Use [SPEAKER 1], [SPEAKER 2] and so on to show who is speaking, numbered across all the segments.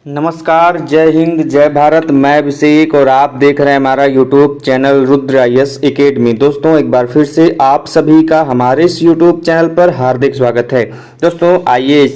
[SPEAKER 1] नमस्कार, जय हिंद, जय भारत। मैं अभिषेक और आप देख रहे हैं हमारा YouTube channel Rudra IAS academy. दोस्तों, एक बार फिर से आप सभी का हमारे इस यूट्यूब चैनल पर हार्दिक स्वागत है। दोस्तों, आइए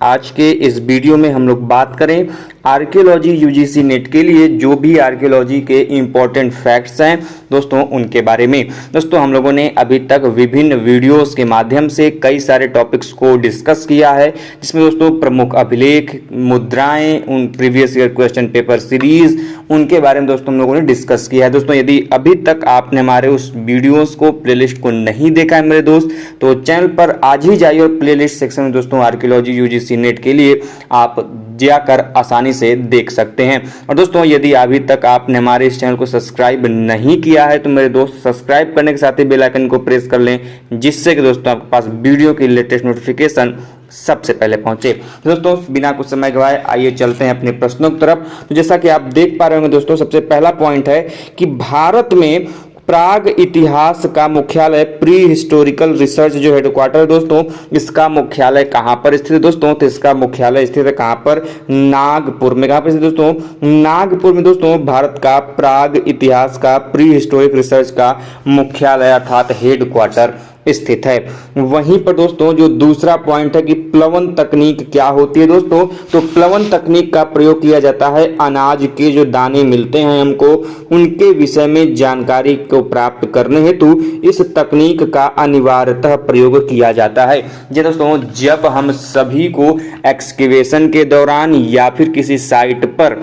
[SPEAKER 1] आज के इस वीडियो में हम लोग बात करें आर्कियोलॉजी UGC नेट के लिए जो भी आर्कियोलॉजी के इम्पोर्टेंट फैक्ट्स हैं दोस्तों उनके बारे में। दोस्तों, हम लोगों ने अभी तक विभिन्न वीडियोस के माध्यम से कई सारे टॉपिक्स को डिस्कस किया है, जिसमें दोस्तों प्रमुख अभिलेख, मुद्राएं, उन previous year question paper series, उनके बारे में दोस्तों हम लोगों ने डिस्कस किया है। दोस्तों, यदि अभी तक आपने हमारे उस वीडियोस को प्लेलिस्ट को नहीं देखा है मेरे दोस्त, तो चैनल पर आज ही जाइए और प्लेलिस्ट सेक्शन में दोस्तों आर्कियोलॉजी UGC नेट के लिए आप जाकर आसानी से देख सकते हैं। और दोस्तों, यदि अभी तक आपने हमारे इस चैनल को सब्सक्राइब नहीं किया है तो मेरे दोस्त सब्सक्राइब करने के साथ ही बेल आइकन को प्रेस कर लें, जिससे कि दोस्तों आपके पास वीडियो की लेटेस्ट नोटिफिकेशन सबसे पहले पहुंचे। दोस्तों, बिना कुछ समय गवाए आइए चलते हैं अपने प्रश्नों की तरफ। तो जैसा कि आप देख पा रहे होंगे दोस्तों, सबसे पहला पॉइंट है कि भारत में प्राग इतिहास का मुख्यालय प्री हिस्टोरिकल रिसर्च जो हेडक्वार्टर दोस्तों, इसका मुख्यालय कहां पर स्थित है दोस्तों? तो इसका मुख्यालय स्थित है कहां पर? नागपुर में। कहां पर स्थित दोस्तों? नागपुर में दोस्तों भारत का प्राग इतिहास का प्री हिस्टोरिक रिसर्च का मुख्यालय अर्थात हेडक्वार्टर स्थित है। वहीं पर दोस्तों जो दूसरा पॉइंट है कि प्लवन तकनीक क्या होती है दोस्तों? तो प्लवन तकनीक का प्रयोग किया जाता है अनाज के जो दाने मिलते हैं हमको, उनके विषय में जानकारी को प्राप्त करने हेतु इस तकनीक का अनिवार्यतः प्रयोग किया जाता है। जी दोस्तों, जब हम सभी को एक्सकेवेशन के दौरान या फिर किसी साइट पर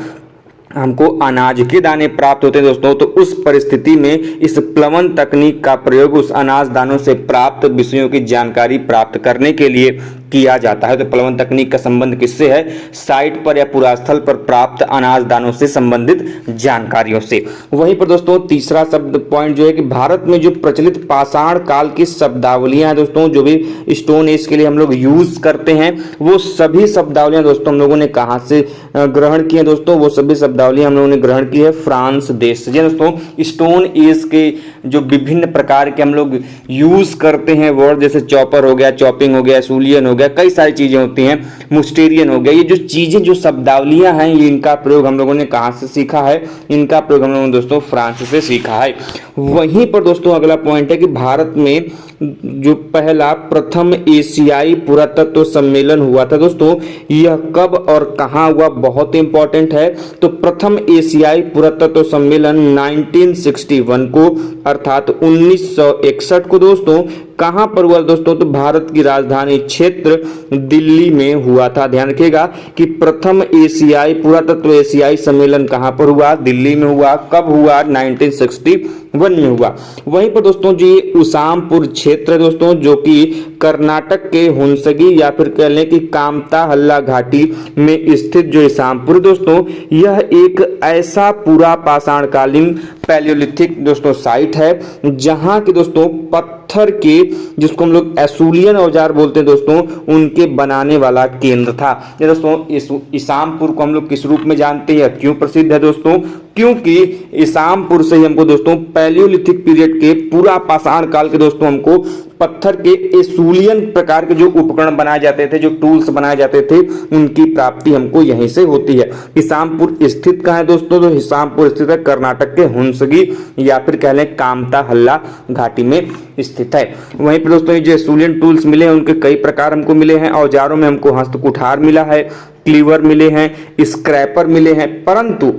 [SPEAKER 1] हमको अनाज के दाने प्राप्त होते हैं दोस्तों, तो उस परिस्थिति में इस प्लवन तकनीक का प्रयोग उस अनाज दानों से प्राप्त विषयों की जानकारी प्राप्त करने के लिए किया जाता है। तो प्लवन तकनीक का संबंध किससे है? साइट पर या पुरास्थल पर प्राप्त अनाज दानों से संबंधित जानकारियों से। वहीं पर दोस्तों तीसरा शब्द पॉइंट जो है कि भारत में जो प्रचलित पाषाण काल की शब्दावलियां हैं दोस्तों, जो भी स्टोन एज के लिए हम लोग यूज करते हैं, वो सभी शब्दावलियां दोस्तों हम लोगों ने कहां से ग्रहण की है दोस्तों? वो सभी शब्दावलियां हम लोगों ने ग्रहण की है फ्रांस देश से। दोस्तों, स्टोन एज के जो विभिन्न प्रकार के हम लोग यूज करते हैं वर्ड, जैसे चॉपर हो गया, चॉपिंग हो गया, सूलियन हो गया, कई सारी चीजें होती हैं, मुस्टेरियन हो गया, ये जो चीजें जो शब्दावलियां हैं, ये इनका प्रयोग हम लोगों ने कहां से सीखा है? इनका प्रयोग हम लोगों ने दोस्तों फ्रांस से सीखा है। वहीं पर दोस्तों अगला पॉइंट है कि भारत में जो पहला प्रथम एशियाई पुरातत्व सम्मेलन हुआ था दोस्तों, यह कब और कहां हुआ? बहुत इंपॉर्टेंट है। तो प्रथम एशियाई पुरातत्व सम्मेलन 1961 को अर्थात 1961 को दोस्तों कहां पर हुआ दोस्तों? तो भारत की राजधानी क्षेत्र दिल्ली में हुआ था। ध्यान रखिएगा कि प्रथम एशियाई पुरातत्व एशियाई सम्मेलन कहां पर हुआ? दिल्ली में हुआ। कब हुआ? 1961 में हुआ। वहीं पर दोस्तों जी उसामपुर क्षेत्र है दोस्तों, जो कि कर्नाटक के हुंसगी या फिर कह लें कि कामता हल्ला घाटी में स्थित जो इसामपुर दोस्तों, यह एक ऐसा पूरा पाषाणकालीन पैलियोलिथिक दोस्तों साइट है जहां के दोस्तों पत्थर के, जिसको हम लोग एसूलियन औजार बोलते हैं दोस्तों, उनके बनाने वाला केंद्र था। ये दोस्तों इस इसामपुर को हम लोग किस रूप में जानते हैं, क्यों प्रसिद्ध है दोस्तों? क्योंकि इसामपुर से ही हमको दोस्तों पैलियोलिथिक पीरियड के पूरा पाषाण काल के दोस्तों हमको पत्थर के एसूलियन प्रकार के जो उपकरण बनाए जाते थे, जो टूल्स बनाए जाते थे, उनकी प्राप्ति हमको यहीं से होती है। इसामपुर स्थित कहाँ है दोस्तों? तो इसामपुर स्थित है कर्नाटक के हुंसगी या फिर कह लें कामता हल्ला घाटी में स्थित है। वहीं पर दोस्तों ये जो एसूलियन टूल्स मिले हैं, उनके कई प्रकार हमको मिले हैं। औजारों में हमको हस्तकुठार मिला है, क्लीवर मिले हैं, स्क्रैपर मिले हैं, परंतु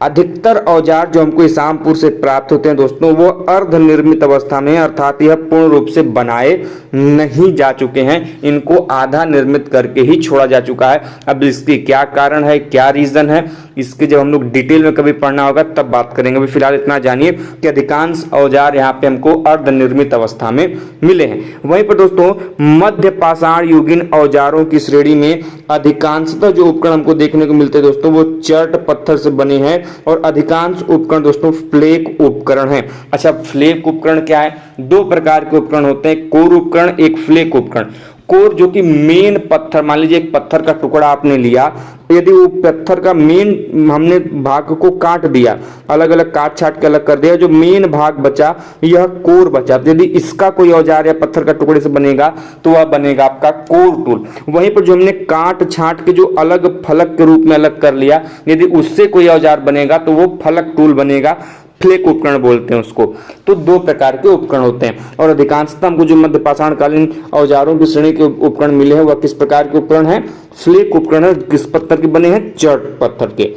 [SPEAKER 1] अधिकतर औजार जो हमको इसामपुर से प्राप्त होते हैं दोस्तों, वो अर्धनिर्मित अवस्था में, अर्थात यह पूर्ण रूप से बनाए नहीं जा चुके हैं, इनको आधा निर्मित करके ही छोड़ा जा चुका है। अब इसकी क्या कारण है, क्या रीजन है, इसके जब हम लोग डिटेल में कभी पढ़ना होगा तब बात करेंगे। अभी फिलहाल इतना जानिए कि अधिकांश औजार यहाँ पे हमको अर्धनिर्मित अवस्था में मिले हैं। वहीं पर दोस्तों मध्य पाषाण युगीन औजारों की श्रेणी में अधिकांशतः जो उपकरण हमको देखने को मिलते हैं दोस्तों, वो चर्ट पत्थर से बने हैं और अधिकांश उपकरण दोस्तों फ्लेक उपकरण हैं। अच्छा, फ्लेक उपकरण क्या है? दो प्रकार के उपकरण होते हैं, कोर उपकरण, एक फ्लेक उपकरण। कोर जो कि मेन पत्थर, मान लीजिए एक पत्थर का टुकड़ा आपने लिया, यदि वो पत्थर का मेन हमने भाग को काट दिया, अलग अलग काट छाट के अलग कर दिया, जो मेन भाग बचा यह कोर बचा। यदि इसका कोई औजार या पत्थर का टुकड़े से बनेगा तो वह बनेगा आपका कोर टूल। वहीं पर जो हमने काट छाट के जो अलग फलक के रूप में अलग कर लिया, यदि उससे कोई औजार बनेगा तो वो फलक टूल बनेगा, फ्लेक उपकरण बोलते हैं उसको। तो दो प्रकार के उपकरण होते हैं और अधिकांशतः हमको जो मध्य पाषाणकालीन औजारों की श्रेणी के उपकरण मिले हैं वह किस प्रकार के उपकरण हैं? फ्लेक उपकरण है। किस पत्थर के बने हैं? चट पत्थर के।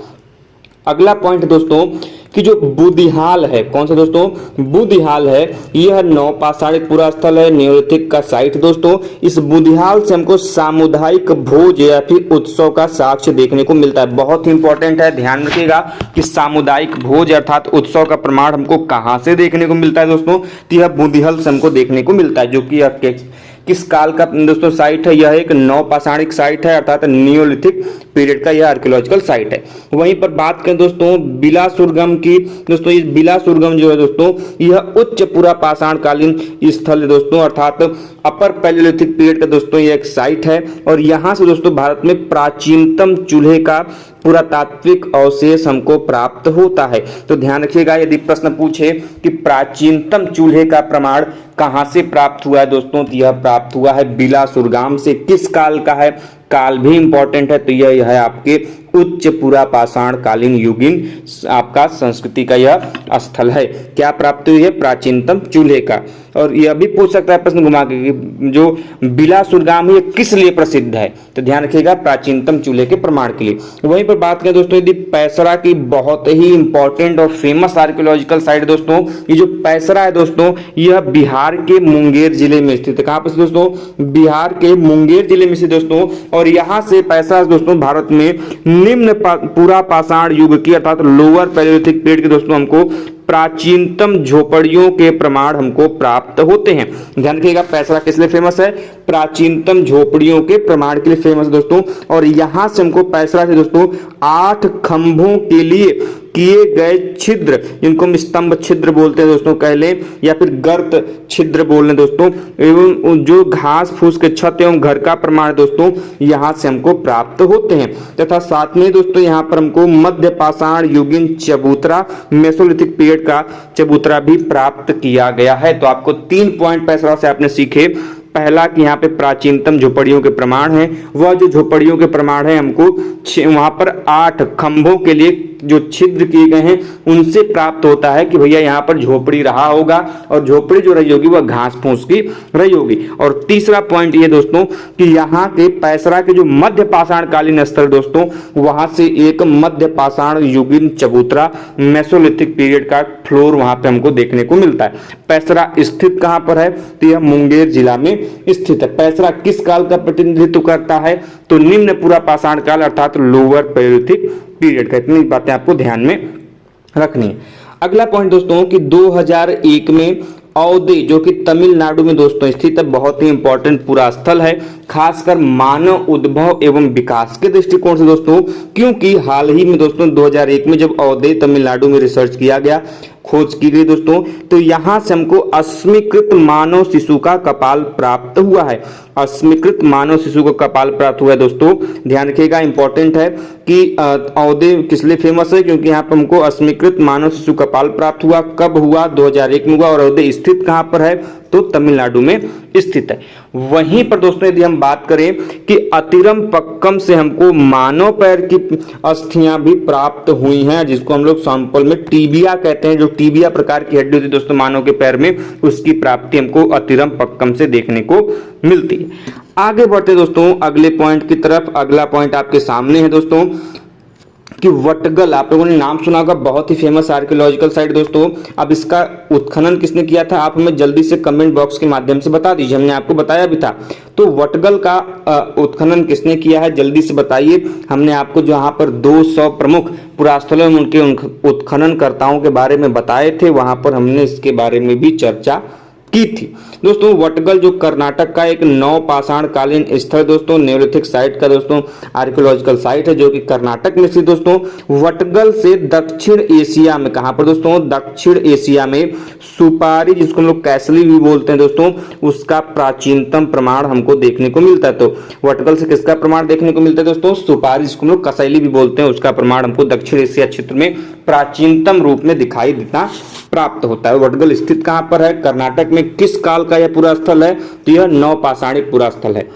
[SPEAKER 1] अगला पॉइंट दोस्तों कि जो बुदिहाल है, कौन सा दोस्तों? बुदिहाल है, यह नवपाषाणिक पुरा स्थल है, नियोलिथिक का साइट दोस्तों। इस बुदिहाल से हमको सामुदायिक भोज या फिर उत्सव का साक्ष्य देखने को मिलता है। बहुत ही इंपॉर्टेंट है, ध्यान रखिएगा कि सामुदायिक भोज अर्थात उत्सव का प्रमाण हमको कहां से देखने को मिलता है दोस्तों? तो यह बुदिहाल से हमको देखने को मिलता है, जो कि किस काल का दोस्तों साइट है? यह एक नवपाषाणिक साइट है अर्थात नियोलिथिक पीरियड का यह आर्कियोलॉजिकल साइट है। वहीं पर बात करें दोस्तों बिलासुरगम की, दोस्तों इस बिलासुरगम जो है दोस्तों यह उच्च पुरा पाषाणकालीन स्थल है दोस्तों, अर्थात अपर पैलियोलिथिक पीरियड का दोस्तों यह एक साइट है। और यहां से दोस्तों भारत में प्राचीनतम चूल्हे का पुरातात्विक अवशेष हमको प्राप्त होता है। तो ध्यान रखिएगा, यदि प्रश्न पूछे कि प्राचीनतम चूल्हे का प्रमाण कहां से प्राप्त हुआ है दोस्तों, तो यह प्राप्त हुआ है बिलासुरगाम से। किस काल का है? काल भी इंपॉर्टेंट है, तो यह है आपके उच्च पुरा पाषाणकालीन युगीन आपका संस्कृति का यह स्थल है। क्या प्राप्त हुई है? प्राचीनतम चूल्हे का। और यह भी पूछ सकता है प्रश्न घुमा के कि जो बिलासुरगाम है किस लिए प्रसिद्ध है? तो ध्यान रखिएगा प्राचीनतम चूल्हे के प्रमाण के लिए। वहीं पर बात करें दोस्तों यदि पैसरा की, बहुत ही इंपॉर्टेंट और फेमस आर्कियोलॉजिकल साइट दोस्तों, ये जो पैसरा है दोस्तों यह बिहार के मुंगेर जिले में स्थित है। कहां पर दोस्तों? बिहार के मुंगेर जिले में स्थित दोस्तों। और यहां से पैसरा दोस्तों भारत में निम्न पुरा पाषाण युग की अर्थात लोअर पैलियोलिथिक पीरियड के दोस्तों हमको प्राचीनतम झोपड़ियों के प्रमाण हमको प्राप्त होते हैं। ध्यान रखिएगा पैसरा किस लिए फेमस है? प्राचीनतम झोपड़ियों के प्रमाण के लिए फेमस दोस्तों। और यहां से हमको पैसरा से दोस्तों 8 खंभों के लिए किए गए छिद्र, जिनको हम स्तंभ छिद्र बोलते हैं दोस्तों कह लें, या फिर गर्त छिद्र बोल रहे दोस्तों, एवं जो घास फूस के छत एवं घर का प्रमाण दोस्तों यहां से हमको प्राप्त होते हैं। तथा साथ में दोस्तों यहां पर हमको मध्य पाषाण युगीन चबूतरा, मेसोलिथिक पीरियड का चबूतरा भी प्राप्त किया गया है। तो आपको 3 पॉइंट पैसरा से आपने सीखे। पहला कि यहाँ पे प्राचीनतम झोपड़ियों के प्रमाण है, वह जो झोपड़ियों के प्रमाण है हमको वहां पर 8 खंभों के लिए जो छिद्र किए गए हैं उनसे प्राप्त होता है कि भैया यहाँ पर झोपड़ी रहा होगा और झोपड़ी जो रही होगी वह घास फूस की रही होगी। और तीसरा पॉइंट ये दोस्तों कि यहाँ के पैसरा के जो मध्य पाषाणकालीन स्थल दोस्तों, वहां से एक मध्य पाषाण युगीन चबूतरा मेसोलिथिक पीरियड का फ्लोर वहां पे हमको देखने को मिलता है। पैसरा स्थित कहां पर है? तो यह मुंगेर जिला में स्थित है। पैसरा किस काल का प्रतिनिधित्व करता है? तो निम्न पुरा पाषाण काल अर्थात लोअर पैलियोलिथिक पीरियड का। इतनी बातें आपको ध्यान में रखनी है। अगला पॉइंट दोस्तों कि 2001 में औदे जो कि तमिलनाडु में दोस्तों स्थित है, बहुत ही इंपॉर्टेंट पूरा स्थल है, खासकर मानव उद्भव एवं विकास के दृष्टिकोण से दोस्तों, क्योंकि हाल ही में दोस्तों 2001 में जब औदे तमिलनाडु में रिसर्च किया गया, खोज की गई दोस्तों, तो यहां से हमको अस्मीकृत मानव शिशु का कपाल प्राप्त हुआ है। अस्मीकृत मानव शिशु का कपाल प्राप्त हुआ है दोस्तों। ध्यान रखिएगा इंपॉर्टेंट है कि औदे किस लिए फेमस है? क्योंकि यहाँ पर हमको अस्मीकृत मानव शिशु कपाल प्राप्त हुआ। कब हुआ? 2001 में हुआ। और औदे स्थित कहां पर है? तो तमिलनाडु में स्थित है। वहीं पर दोस्तों यदि हम बात करें कि अतिरम पक्कम से हमको मानव पैर की अस्थियां भी प्राप्त हुई हैं, जिसको हम लोग सैंपल में टीबिया कहते हैं। जो टीबिया प्रकार की हड्डी होती है दोस्तों मानव के पैर में, उसकी प्राप्ति हमको अतिरम पक्कम से देखने को मिलती है। आगे बढ़ते दोस्तों अगले पॉइंट की तरफ। अगला पॉइंट आपके सामने है दोस्तों कि वटगल, आप लोगों ने नाम सुना होगा, बहुत ही फेमस आर्कियोलॉजिकल साइट दोस्तों। अब इसका उत्खनन किसने किया था? आप हमें जल्दी से कमेंट बॉक्स के माध्यम से बता दीजिए, हमने आपको बताया भी था। तो वटगल का उत्खनन किसने किया है? जल्दी से बताइए। हमने आपको जहां पर 200 प्रमुख पुरास्थलों में उनके उत्खननकर्ताओं के बारे में बताए थे, वहां पर हमने इसके बारे में भी चर्चा की थी। दोस्तों वटगल जो कर्नाटक का एक नवपाषाण कालीन स्थल दोस्तों, नेओलिथिक साइट का दोस्तों आर्कियोलॉजिकल साइट है जो कि कर्नाटक में स्थित दोस्तों। वटगल से दक्षिण एशिया में, कहां पर दोस्तों, दक्षिण एशिया में सुपारी, जिसको हम लोग कैसली भी बोलते हैं दोस्तों, उसका प्राचीनतम प्रमाण हमको देखने को मिलता है। तो वटगल से किसका प्रमाण देखने को मिलता है दोस्तों, सुपारी, जिसको हम लोग कसैली भी बोलते हैं, उसका प्रमाण हमको दक्षिण एशिया क्षेत्र में प्राचीनतम रूप में दिखाई देता प्राप्त होता है। वटगल स्थित कहां पर है, कर्नाटक में। किस काल का यह पूरा स्थल है, तो यह नवपाषाणिक पूरा स्थल है।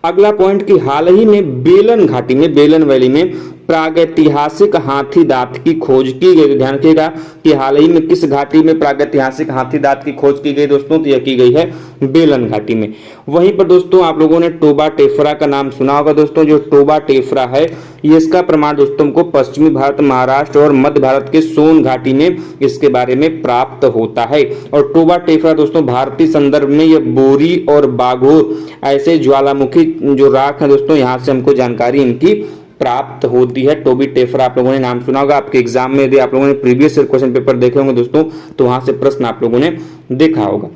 [SPEAKER 1] अगला पॉइंट कि हाल ही में बेलन घाटी में, बेलन वैली में प्रागैतिहासिक हाथी दांत की खोज की गई। ध्यान रखिएगा कि हाल ही में किस घाटी में प्रागैतिहासिक हाथी दांत की खोज की गई दोस्तों, तो यह की गई है बेलन घाटी में। वहीं पर दोस्तों आप लोगों ने टोबा टेफरा का नाम सुना होगा दोस्तों। जो टोबा टेफरा है, ये इसका प्रमाण दोस्तों को पश्चिमी भारत, महाराष्ट्र और मध्य भारत के सोन घाटी में इसके बारे में प्राप्त होता है। और टोबा टेफरा दोस्तों भारतीय संदर्भ में यह बोरी और बाघोर ऐसे ज्वालामुखी जो राख है दोस्तों, यहाँ से हमको जानकारी इनकी प्राप्त होती है। टोबी टेफरा आप लोगों ने नाम सुना होगा, आपके एग्जाम में यदि आप लोगों ने प्रीवियस क्वेश्चन पेपर देखे होंगे दोस्तों, तो वहां से प्रश्न आप लोगों ने देखा होगा।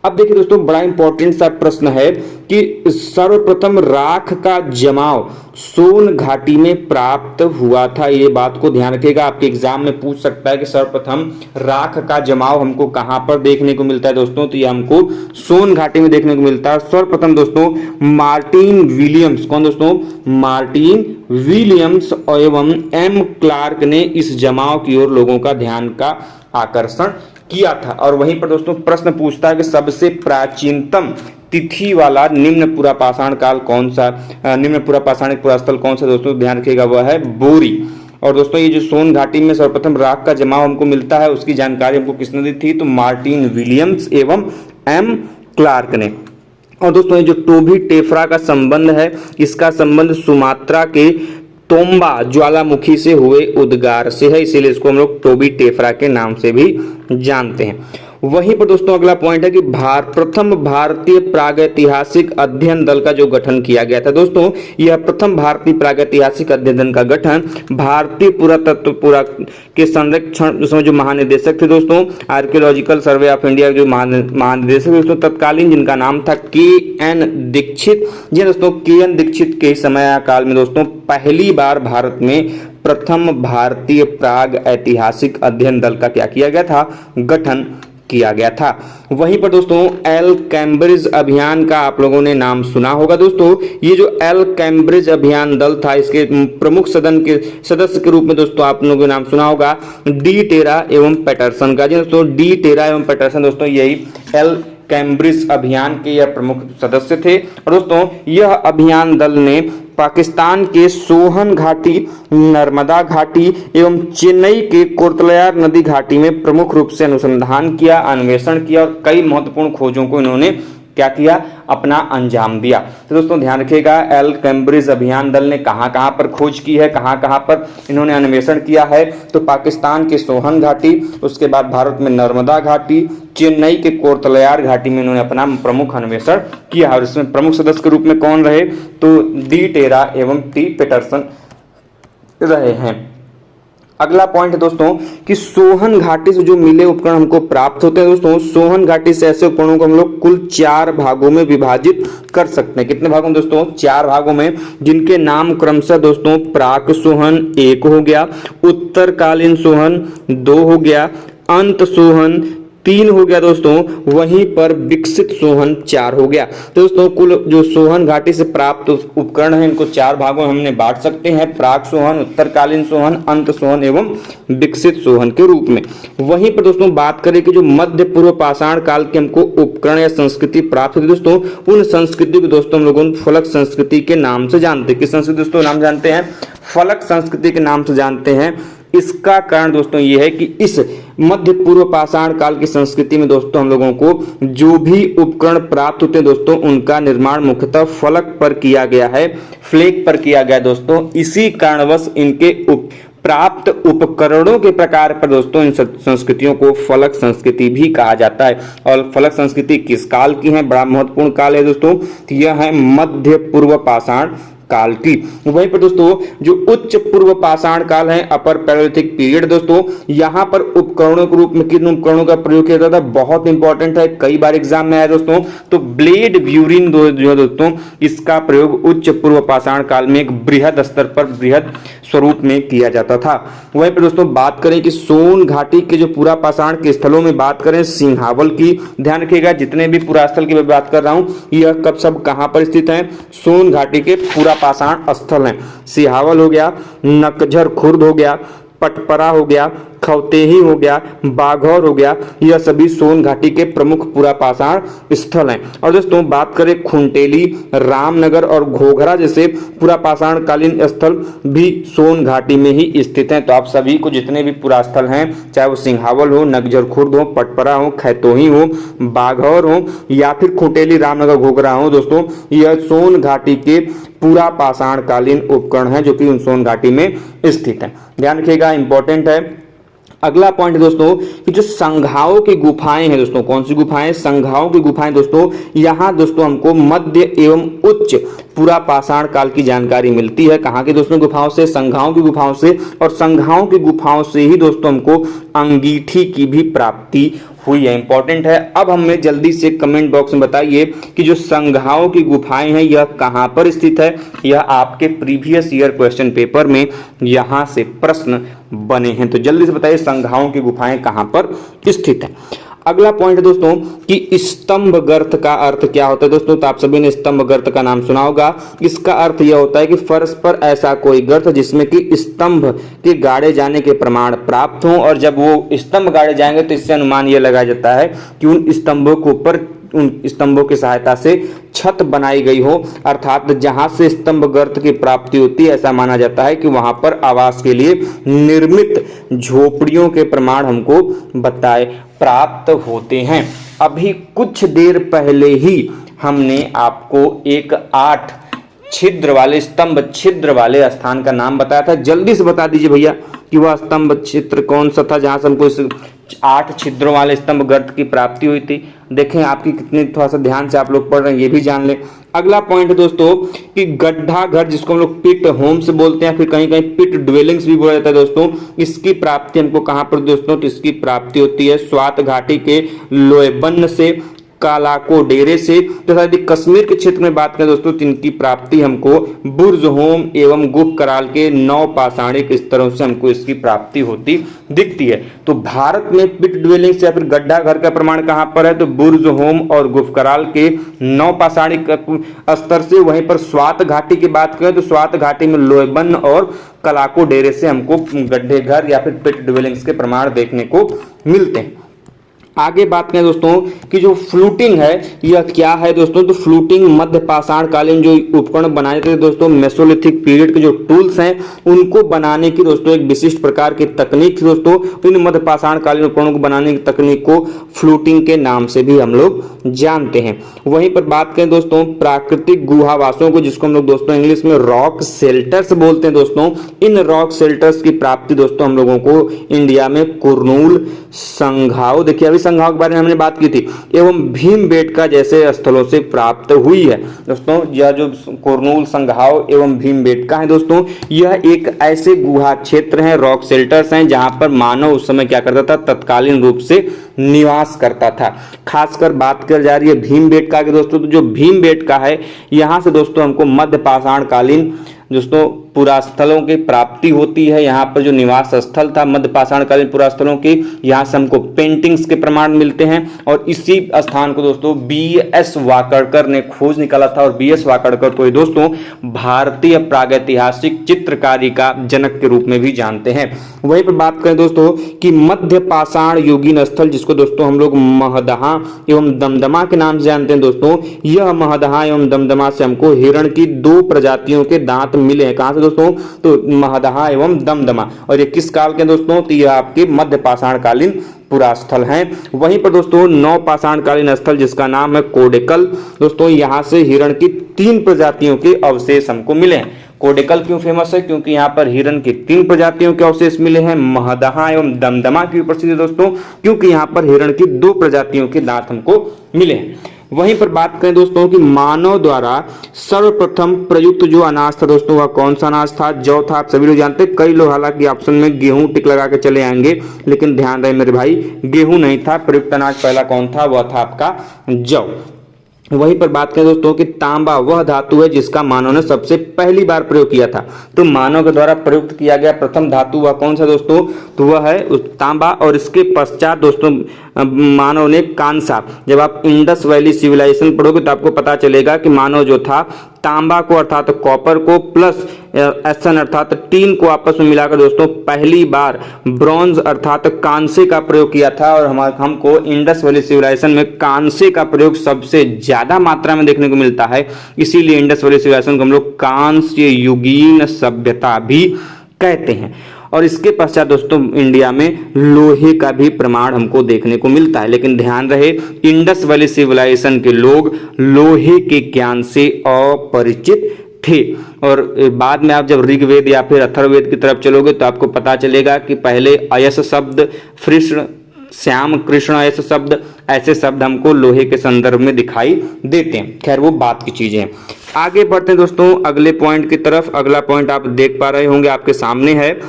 [SPEAKER 1] अब देखिए दोस्तों, बड़ा इंपॉर्टेंट सा प्रश्न है कि सर्वप्रथम राख का जमाव सोन घाटी में प्राप्त हुआ था। ये बात को ध्यान रखिएगा, आपके एग्जाम में पूछ सकता है कि सर्वप्रथम राख का जमाव हमको कहां पर देखने को मिलता है दोस्तों, तो ये हमको सोन घाटी में देखने को मिलता है। सर्वप्रथम दोस्तों मार्टिन विलियम्स, कौन दोस्तों, मार्टिन विलियम्स एवं एम क्लार्क ने इस जमाव की ओर लोगों का ध्यान का आकर्षण किया था। और वहीं पर दोस्तों प्रश्न पूछता है कि सबसे प्राचीनतम तिथि वाला निम्न पूरा पाषाण काल कौन सा, निम्न पूरा पाषाणिक पूरा स्थल कौन सा दोस्तों, ध्यान रखिएगा वह है बोरी। और दोस्तों ये जो सोन घाटी में सर्वप्रथम राख का जमाव हमको मिलता है, उसकी जानकारी हमको किसने दी थी, तो मार्टिन विलियम्स एवं एम क्लार्क ने। और दोस्तों ये जो टोबी टेफरा का संबंध है, इसका संबंध सुमात्रा के तोम्बा ज्वालामुखी से हुए उद्गार से है, इसीलिए इसको हम लोग टोबी टेफरा के नाम से भी जानते हैं। वहीं पर दोस्तों अगला पॉइंट है कि प्रथम भारतीय प्रागैतिहासिक अध्ययन दल का जो गठन किया गया था दोस्तों, यह प्रथम भारतीय प्रागैतिहासिक अध्ययन दल का गठन भारतीय पुरातत्व के संरक्षण जो महानिदेशक थे दोस्तों, आर्कियोलॉजिकल सर्वे ऑफ इंडिया जो महानिदेशक दोस्तों तत्कालीन, जिनका नाम था के.एन. दीक्षित। जी दोस्तों, के.एन. दीक्षित के समय काल में दोस्तों पहली बार भारत में प्रथम भारतीय प्राग ऐतिहासिक अध्ययन दल का क्या किया गया था, गठन किया गया था। वहीं पर दोस्तों एल कैम्ब्रिज अभियान का आप लोगों ने नाम सुना होगा दोस्तों। ये जो एल कैम्ब्रिज अभियान दल था, इसके प्रमुख सदस्य के रूप में दोस्तों आप लोगों ने नाम सुना होगा डी टेरा एवं पैटरसन का। जी दोस्तों, डी टेरा एवं पैटरसन दोस्तों यही एल कैम्ब्रिज अभियान के यह प्रमुख सदस्य थे। और दोस्तों यह अभियान दल ने पाकिस्तान के सोहन घाटी, नर्मदा घाटी एवं चेन्नई के कोर्तलयार नदी घाटी में प्रमुख रूप से अनुसंधान किया, अन्वेषण किया और कई महत्वपूर्ण खोजों को इन्होंने क्या किया, अपना अंजाम दिया। तो दोस्तों ध्यान रखिएगा, एल कैम्ब्रिज अभियान दल ने कहां कहां पर खोज की है, कहां कहां पर इन्होंने अन्वेषण किया है, तो पाकिस्तान के सोहन घाटी, उसके बाद भारत में नर्मदा घाटी, चेन्नई के कोर्तलयार घाटी में इन्होंने अपना प्रमुख अन्वेषण किया। और इसमें प्रमुख सदस्य के रूप में कौन रहे, तो डी टेरा एवं टी पैटरसन रहे हैं। अगला पॉइंट है दोस्तों कि सोहन घाटी से जो मिले उपकरण हमको प्राप्त होते हैं दोस्तों, सोहन घाटी से ऐसे उपकरणों को हम लोग कुल 4 भागों में विभाजित कर सकते हैं। कितने भागों में दोस्तों, 4 भागों में, जिनके नाम क्रमशः दोस्तों प्राक सोहन 1 हो गया, उत्तरकालीन सोहन 2 हो गया, अंत सोहन 3 हो गया दोस्तों, वहीं पर विकसित सोहन 4 हो गया। तो दोस्तों कुल जो सोहन घाटी से प्राप्त उपकरण है, इनको 4 भागों में हमने बांट सकते हैं, प्राक सोहन, उत्तरकालीन सोहन, अंत सोहन एवं विकसित सोहन के रूप में। वहीं पर दोस्तों बात करें कि जो मध्य पूर्व पाषाण काल के हमको उपकरण या संस्कृति प्राप्त हुई दोस्तों, उन संस्कृति को दोस्तों हम लोगों फलक संस्कृति के नाम से जानते हैं। किस संस्कृति दोस्तों नाम जानते हैं, फलक संस्कृति के नाम से जानते हैं। इसका कारण दोस्तों ये है कि इस मध्य पूर्व पाषाण काल की संस्कृति में दोस्तों हम लोगों को जो भी उपकरण प्राप्त होते हैं दोस्तों, उनका निर्माण मुख्यतः फलक पर किया गया है, फ्लेक पर किया गया दोस्तों। इसी कारणवश इनके प्राप्त उपकरणों के प्रकार पर दोस्तों इन संस्कृतियों को फलक संस्कृति भी कहा जाता है। और फलक संस्कृति किस काल की है, बड़ा महत्वपूर्ण काल है दोस्तों, यह है मध्य पूर्व पाषाण काल की। वहीं पर दोस्तों जो उच्च पूर्व पाषाण काल है, अपर पैलेलिथिक पीरियड, दोस्तों यहाँ पर उपकरणों के रूप में किन उपकरणों का प्रयोग किया जाता है, बहुत इंपॉर्टेंट है, कई बार एग्जाम में आया दोस्तों। तो ब्लेड व्यूरिन जो है दोस्तों, इसका प्रयोग उच्च पूर्व पाषाण काल में एक बृहद स्तर पर, बृहद स्वरूप में किया जाता था। वहीं पर दोस्तों बात करें कि सोन घाटी के जो पूरा पाषाण के स्थलों में बात करें, सिंहावल की, ध्यान रखिएगा जितने भी पुरास्थल की मैं बात कर रहा हूं, यह कब सब कहां पर स्थित है, सोन घाटी के पूरा पाषाण स्थल हैं। सिंहावल हो गया, नकझर खुर्द हो गया, पटपरा हो गया, खवतेही हो गया, बाघौर हो गया, यह सभी सोन घाटी के प्रमुख पूरा पाषाण स्थल हैं। और दोस्तों बात करें खुंटेली, रामनगर और घोघरा जैसे पूरा पाषाण कालीन स्थल भी सोन घाटी में ही स्थित हैं। तो आप सभी को जितने भी पुरास्थल हैं, चाहे वो सिंहावल हो, नगजर खुर्द हो, पटपरा हो, खैतोही हो, बाघौर हो या फिर खुंटेली, रामनगर, घोघरा हो, दोस्तों यह सोन घाटी के पूरा पाषाण कालीन उपकरण है जो कि उन सोन घाटी में स्थित है। ध्यान रखिएगा, इंपॉर्टेंट है। अगला पॉइंट दोस्तों कि जो संघाओं की गुफाएं हैं दोस्तों, कौन सी गुफाएं, संघाओं की गुफाएं दोस्तों, यहाँ दोस्तों हमको मध्य एवं उच्च पूरा पाषाण काल की जानकारी मिलती है। कहाँ की दोस्तों गुफाओं से, संघाओं की गुफाओं से, और संघाओं की गुफाओं से ही दोस्तों हमको अंगीठी की भी प्राप्ति हुई है, इंपॉर्टेंट है। अब हमें जल्दी से कमेंट बॉक्स में बताइए कि जो संघाओं की गुफाएं हैं यह कहां पर स्थित है। यह आपके प्रीवियस ईयर क्वेश्चन पेपर में यहां से प्रश्न बने हैं, तो जल्दी से बताइए संघाओं की गुफाएं कहां पर स्थित है। अगला पॉइंट दोस्तों कि स्तंभ गर्त का अर्थ क्या होता है दोस्तों, तो आप सभी ने स्तंभ गर्त का नाम सुना होगा। इसका अर्थ यह होता है कि फर्श पर ऐसा कोई गर्त जिसमें कि स्तंभ के गाड़े जाने के प्रमाण प्राप्त हों, और जब वो स्तंभ गाड़े जाएंगे तो इससे अनुमान यह लगाया जाता है कि उन स्तंभों के ऊपर, उन स्तंभों की सहायता से छत बनाई गई हो, अर्थात जहां से स्तंभ गर्त की प्राप्ति होती है ऐसा माना जाता है कि वहां पर आवास के लिए निर्मित झोपड़ियों के प्रमाण हमको बताए प्राप्त होते हैं। अभी कुछ देर पहले ही हमने आपको एक 8 छिद्र वाले, स्तंभ छिद्र वाले स्थान का नाम बताया था। जल्दी से बता दीजिए भैया कि वह स्तंभ छिद्र कौन सा था जहां से हमको इस 8 छिद्रों वाले स्तंभ गर्त की प्राप्ति हुई थी। देखें आपकी कितनी, थोड़ा सा ध्यान से आप लोग पढ़ रहे हैं ये भी जान लें। अगला पॉइंट है दोस्तों कि गड्ढा घर, जिसको हम लोग पिट होम्स बोलते हैं, फिर कहीं कहीं पिट ड्वेलिंग्स भी बोला जाता है दोस्तों, इसकी प्राप्ति हमको कहां पर दोस्तों, तो इसकी प्राप्ति होती है स्वात घाटी के लोयबन से, कालाको डेरे से। तो यदि कश्मीर के क्षेत्र में बात करें दोस्तों तो इनकी प्राप्ति हमको बुर्ज होम एवं गुफ कराल के 9 पाषाणिक स्तरों से हमको इसकी प्राप्ति होती दिखती है। तो भारत में पिट ड्वेलिंग्स या फिर गड्ढा घर का प्रमाण कहां पर है, तो बुर्ज होम और गुफ कराल के 9 पाषाणिक स्तर से। वहीं पर स्वात घाटी की बात करें तो स्वात घाटी में लोयबन और कलाको डेरे से हमको गड्ढे घर या फिर पिट ड्वेलिंग्स के प्रमाण देखने को मिलते हैं। आगे बात करें दोस्तों कि जो फ्लूटिंग है यह क्या है दोस्तों, तो फ्लूटिंग मध्य पाषाण कालीन जो उपकरण बनाए थे दोस्तों, मेसोलिथिक पीरियड के जो टूल्स हैं उनको बनाने की दोस्तों एक विशिष्ट प्रकार की तकनीक थी दोस्तों। इन मध्य पाषाण कालीन उपकरणों को बनाने की तकनीक को फ्लूटिंग के नाम से भी हम लोग जानते हैं। वहीं पर बात करें दोस्तों प्राकृतिक गुहावासों को, जिसको हम लोग दोस्तों इंग्लिश में रॉक शेल्टर्स बोलते हैं दोस्तों, इन रॉक शेल्टर्स की प्राप्ति दोस्तों हम लोगों को इंडिया में कुरनूल, संघाओ, देखिए अभी संघाओं के बारे में हमने बात की थी, एवं भीमबेटका जैसे स्थलों से प्राप्त हुई है दोस्तों। यह जो कुरनूल, संघाओ एवं भीमबेटका है दोस्तों, यह एक ऐसे गुहा क्षेत्र हैं, रॉक शेल्टर्स हैं, जहां पर मानव उस समय क्या करता था, तत्कालीन रूप से निवास करता था। खासकर बात कर जा रही है भीमबेटका की दोस्तों, तो जो भीमबेटका है यहां से दोस्तों हमको मध्य पाषाण कालीन दोस्तों पुरास्थलों की प्राप्ति होती है। यहाँ पर जो निवास स्थल था मध्य पाषाण कालीन पुरास्थलों की, यहाँ से हमको पेंटिंग्स के प्रमाण मिलते हैं। और इसी स्थान को दोस्तों B.S. वाकड़कर ने खोज निकाला था, और B.S. वाकड़कर को दोस्तों भारतीय प्रागैतिहासिक चित्रकारी का जनक के रूप में भी जानते हैं। वहीं पर बात करें दोस्तों कि मध्य पाषाण युगीन स्थल, जिसको दोस्तों हम लोग महदहा एवं दमदमा के नाम से जानते हैं दोस्तों, यह महदहा एवं दमदमा से हमको हिरण की 2 प्रजातियों के दांत मिले हैं। कहां से दोस्तों, तो महदहा एवं दमदमा। और ये किस काल के दोस्तों, तो यह आपके मध्य पाषाण कालीन पुरास्थल हैं। वहीं पर दोस्तों 9 पाषाण कालीन स्थल जिसका नाम है कोडेकल दोस्तों, यहां से हिरण की 3 प्रजातियों के अवशेष हमको मिले हैं। कोडेकल क्यों फेमस है, क्योंकि यहाँ पर हिरण की 3 प्रजातियों के अवशेष मिले हैं। महदहा एवं दमदमा क्यों प्रसिद्ध है दोस्तों, क्योंकि यहाँ पर हिरण की 2 प्रजातियों के दांत हमको मिले हैं। वहीं पर बात करें दोस्तों कि मानव द्वारा सर्वप्रथम प्रयुक्त जो अनाज था दोस्तों वह कौन सा अनाज था? जौ था। आप सभी लोग जानते हैं, कई लोग हालांकि ऑप्शन में गेहूं टिक लगा के चले आएंगे, लेकिन ध्यान रहे मेरे भाई, गेहूं नहीं था। प्रयुक्त अनाज पहला कौन था? वह था आपका जौ। वहीं पर बात करें दोस्तों कि तांबा वह धातु है जिसका मानव ने सबसे पहली बार प्रयोग किया था। तो मानव के द्वारा प्रयुक्त किया गया प्रथम धातु वह कौन सा दोस्तों? तो वह है तांबा। और इसके पश्चात दोस्तों मानव ने कांसा। जब आप इंडस वैली सिविलाइजेशन पढ़ोगे तो आपको पता चलेगा कि मानव जो था तांबा को अर्थात कॉपर को प्लस एसन अर्थात टीन को आपस में मिलाकर दोस्तों पहली बार ब्रॉन्ज अर्थात कांसे का प्रयोग किया था। और हमको इंडस वैली सिविलाइजेशन में कांसे का प्रयोग सबसे ज्यादा मात्रा में देखने को मिलता है, इसीलिए इंडस वैली सिविलाइजेशन को हम लोग कांस्य युगीन सभ्यता भी कहते हैं। और इसके पश्चात दोस्तों इंडिया में लोहे का भी प्रमाण हमको देखने को मिलता है। लेकिन ध्यान रहे, इंडस वैली सिविलाइजेशन के लोग लोहे के ज्ञान से अपरिचित थे। और बाद में आप जब ऋग्वेद या फिर अथर्ववेद की तरफ चलोगे तो आपको पता चलेगा कि पहले अयस शब्द, कृष्ण, श्याम, कृष्ण, ऐसे शब्द हमको लोहे के संदर्भ में दिखाई देते हैं। खैर वो बात की चीजें हैं। आगे बढ़ते हैं दोस्तों अगले पॉइंट की तरफ। अगला पॉइंट आप देख पा रहे होंगे, आपके सामने है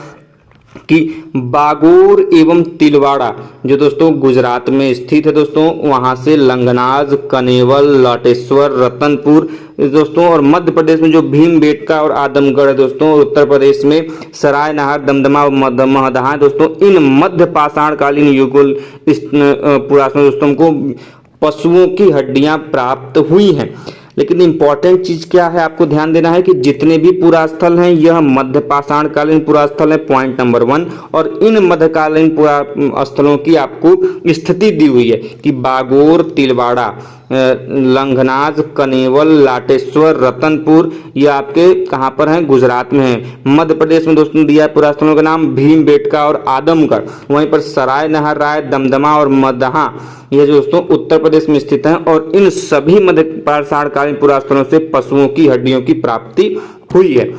[SPEAKER 1] कि बागोर एवं तिलवाड़ा जो दोस्तों गुजरात में स्थित है दोस्तों, वहां से लंगनाज, कनेवल, लाटेश्वर, रतनपुर दोस्तों, और मध्य प्रदेश में जो भीमबेटका और आदमगढ़ है दोस्तों, उत्तर प्रदेश में सराय नहर, दमदमा और महदहा दोस्तों, इन मध्य पाषाणकालीन युगल पुरातन दोस्तों को पशुओं की हड्डियां प्राप्त हुई हैं। लेकिन इंपॉर्टेंट चीज क्या है आपको ध्यान देना है कि जितने भी पुरास्थल हैं यह मध्य पाषाणकालीन पुरास्थल है, पॉइंट नंबर 1। और इन मध्यकालीन पुरास्थलों की आपको स्थिति दी हुई है कि बागोर, तिलवाड़ा, लंघनाज, कनेवल, लाटेश्वर, रतनपुर, ये आपके कहाँ पर हैं? गुजरात में है। मध्य प्रदेश में दोस्तों दिया है पुरास्थलों का नाम भीमबेटका और आदमगढ़। वहीं पर सराय नहर राय, दमदमा और मदहा ये दोस्तों उत्तर प्रदेश में स्थित हैं। और इन सभी मध्य पाषाणकालीन पुरास्थलों से पशुओं की हड्डियों की प्राप्ति हुई है।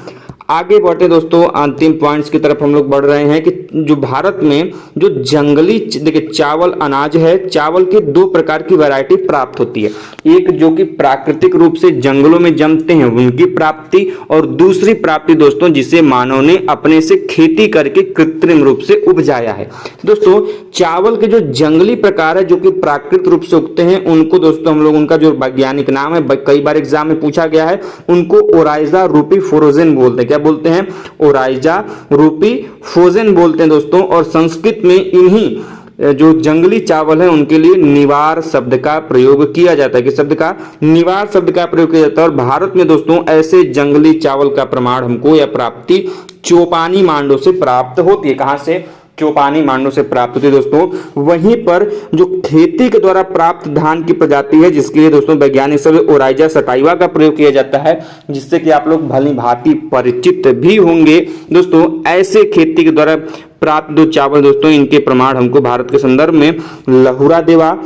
[SPEAKER 1] आगे बढ़ते दोस्तों अंतिम पॉइंट्स की तरफ हम लोग बढ़ रहे हैं कि जो भारत में जो जंगली देखिए चावल अनाज है, चावल के 2 प्रकार की वैरायटी प्राप्त होती है। एक जो कि प्राकृतिक रूप से जंगलों में जमते हैं उनकी प्राप्ति, और दूसरी प्राप्ति दोस्तों जिसे मानव ने अपने से खेती करके कृत्रिम रूप से उपजाया है। दोस्तों चावल के जो जंगली प्रकार है जो कि प्राकृतिक रूप से उगते हैं उनको दोस्तों हम लोग उनका जो वैज्ञानिक नाम है, कई बार एग्जाम में पूछा गया है, उनको ओराइजा रूपी फोरोजेन बोलते हैं। क्या बोलते हैं? ओराइजा रूपी फोजेन बोलते हैं दोस्तों। और संस्कृत में इन्हीं जो जंगली चावल है उनके लिए निवार शब्द का प्रयोग किया जाता है। किस शब्द का? निवार शब्द का प्रयोग किया जाता है। और भारत में दोस्तों ऐसे जंगली चावल का प्रमाण हमको या प्राप्ति चौपानी मांडो से प्राप्त होती है। कहां से? चौपानी मांडो से प्राप्त होती है दोस्तों। वहीं पर जो खेती के द्वारा प्राप्त धान की प्रजाति है जिसके लिए दोस्तों वैज्ञानिक शब्द ओराइजा सटाइवा का प्रयोग किया जाता है, जिससे कि आप लोग भली भांति परिचित भी होंगे दोस्तों। ऐसे खेती के द्वारा प्राप्त जो चावल दोस्तों इनके प्रमाण हमको भारत के संदर्भ में लहुरा देवा,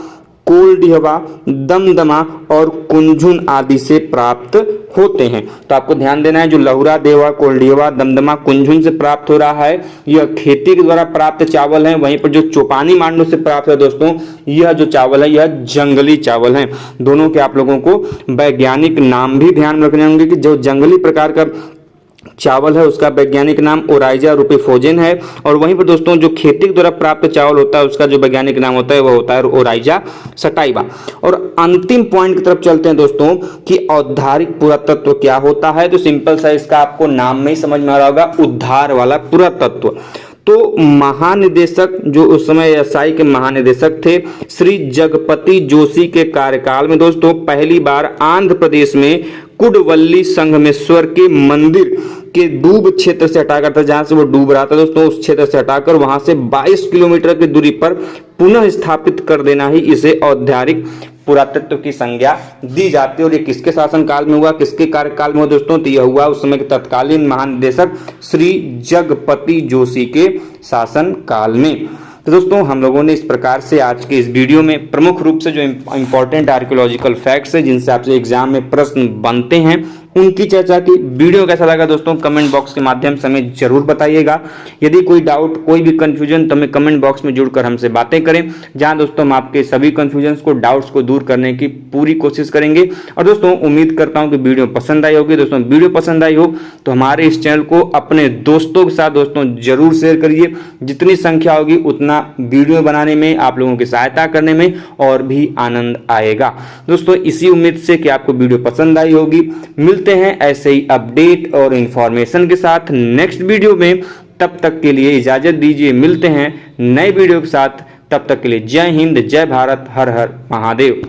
[SPEAKER 1] कोल्डिहवा, दमदमा और कुंझुन आदि से प्राप्त होते हैं। तो आपको ध्यान देना है जो लहुरा देवा, कोल्डिहवा, दमदमा, कुंझुन से प्राप्त हो रहा है यह खेती के द्वारा प्राप्त चावल है। वहीं पर जो चौपानी मांडो से प्राप्त है दोस्तों यह जो चावल है यह जंगली चावल है। दोनों के आप लोगों को वैज्ञानिक नाम भी ध्यान में रखने होंगे कि जो जंगली प्रकार का चावल है उसका वैज्ञानिक नाम ओराइजा रूपी फोजेन है। और वहीं पर दोस्तों जो खेती के द्वारा प्राप्त चावल होता है उसका जो वैज्ञानिक नाम होता है वह होता है ओराइजा सटाइवा। और अंतिम पॉइंट की तरफ चलते हैं दोस्तों कि औद्धारिक पुरातत्व क्या होता है। तो सिंपल सा इसका आपको नाम में ही समझ में आ रहा होगा, उद्धार वाला पुरातत्व। तो महानिदेशक जो उस समय एसआई के महानिदेशक थे श्री जगपति जोशी के कार्यकाल में दोस्तों पहली बार आंध्र प्रदेश में कुडवल्ली संगमेश्वर के मंदिर के डूब क्षेत्र से हटाकर था, जहां से वो डूब रहा था दोस्तों उस क्षेत्र से हटाकर वहां से 22 किलोमीटर की दूरी पर पुनः स्थापित कर देना ही इसे औद्धारिक पुरातत्व की संज्ञा दी जाती है। और ये किसके शासनकाल में हुआ, किसके कार्यकाल में हुआ दोस्तों? तो यह हुआ उस समय के तत्कालीन महानिदेशक श्री जगपति जोशी के शासन काल में। तो दोस्तों हम लोगों ने इस प्रकार से आज के इस वीडियो में प्रमुख रूप से जो इंपॉर्टेंट आर्कियोलॉजिकल फैक्ट्स है जिनसे आपसे एग्जाम में प्रश्न बनते हैं उनकी चर्चा की। वीडियो कैसा लगा दोस्तों कमेंट बॉक्स के माध्यम से हमें जरूर बताइएगा। यदि कोई डाउट, कोई भी कंफ्यूजन, तो हमें कमेंट बॉक्स में जुड़कर हमसे बातें करें, जहां दोस्तों हम आपके सभी कंफ्यूजन्स को, डाउट्स को दूर करने की पूरी कोशिश करेंगे। और दोस्तों उम्मीद करता हूं कि वीडियो पसंद आई होगी। दोस्तों वीडियो पसंद आई हो तो हमारे इस चैनल को अपने दोस्तों के साथ दोस्तों जरूर शेयर करिए। जितनी संख्या होगी उतना वीडियो बनाने में, आप लोगों की सहायता करने में और भी आनंद आएगा। दोस्तों इसी उम्मीद से कि आपको वीडियो पसंद आई होगी। मिलते हैं ऐसे ही अपडेट और इंफॉर्मेशन के साथ नेक्स्ट वीडियो में। तब तक के लिए इजाजत दीजिए, मिलते हैं नए वीडियो के साथ। तब तक के लिए जय हिंद, जय भारत, हर हर महादेव।